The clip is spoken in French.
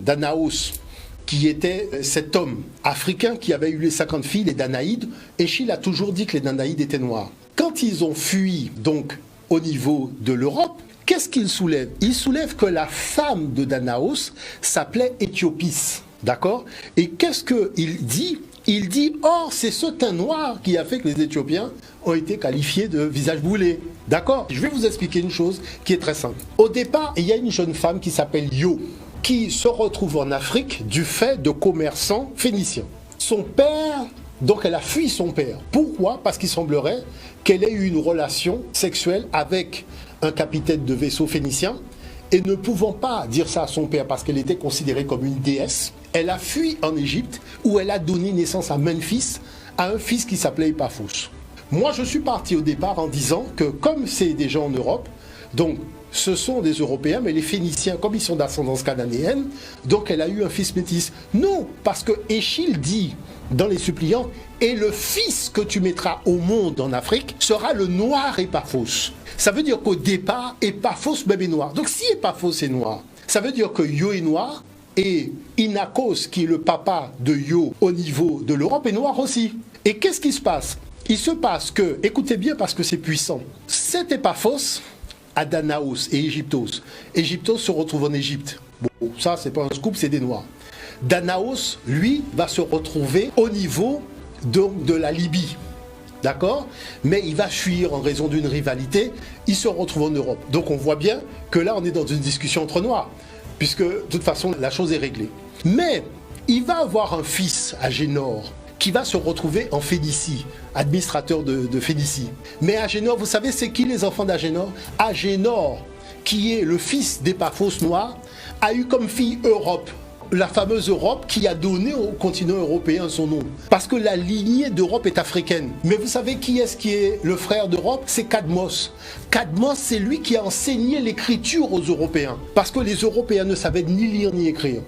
Danaos, qui était cet homme africain qui avait eu les 50 filles, les Danaïdes. Échille a toujours dit que les Danaïdes étaient noirs. Quand ils ont fui donc au niveau de l'Europe, qu'est-ce qu'ils soulèvent? Ils soulèvent que la femme de Danaos s'appelait Éthiopis, d'accord? Et qu'est-ce qu'il dit? Il dit, or, c'est ce teint noir qui a fait que les Éthiopiens ont été qualifiés de visage boulé. D'accord? Je vais vous expliquer une chose qui est très simple. Au départ, il y a une jeune femme qui s'appelle Yo, qui se retrouve en Afrique du fait de commerçants phéniciens. Son père, donc elle a fui son père. Pourquoi? Parce qu'il semblerait qu'elle ait eu une relation sexuelle avec un capitaine de vaisseau phénicien, et ne pouvant pas dire ça à son père parce qu'elle était considérée comme une déesse, elle a fui en Égypte où elle a donné naissance à Memphis, à un fils qui s'appelait Epaphos. Moi, je suis parti au départ en disant que comme c'est des gens en Europe, donc ce sont des Européens, mais les Phéniciens, comme ils sont d'ascendance cananéenne, donc elle a eu un fils métis. Non, parce que Échille dit dans les Suppliants, et le fils que tu mettras au monde en Afrique sera le noir Epaphos. Ça veut dire qu'au départ, Epaphos même est noir. Donc si Epaphos est noir, ça veut dire que Yo est noir, et Inachos, qui est le papa de Yo au niveau de l'Europe, est noir aussi. Et qu'est-ce qui se passe? Il se passe que, écoutez bien parce que c'est puissant, cet Epaphos à Danaos et Égyptos. Égyptos se retrouve en Égypte. Bon, ça, c'est pas un scoop, c'est des Noirs. Danaos, lui, va se retrouver au niveau de la Libye. D'accord? Mais il va fuir en raison d'une rivalité. Il se retrouve en Europe. Donc on voit bien que là, on est dans une discussion entre Noirs, puisque de toute façon, la chose est réglée. Mais il va avoir un fils, Agénor, qui va se retrouver en Phénicie, administrateur de Phénicie. Mais Agénor, vous savez, c'est qui les enfants d'Agénor? Agénor, qui est le fils d'Epaphos noir, a eu comme fille Europe, la fameuse Europe qui a donné au continent européen son nom. Parce que la lignée d'Europe est africaine. Mais vous savez qui est le frère d'Europe? C'est Cadmos. Cadmos, c'est lui qui a enseigné l'écriture aux Européens. Parce que les Européens ne savaient ni lire ni écrire.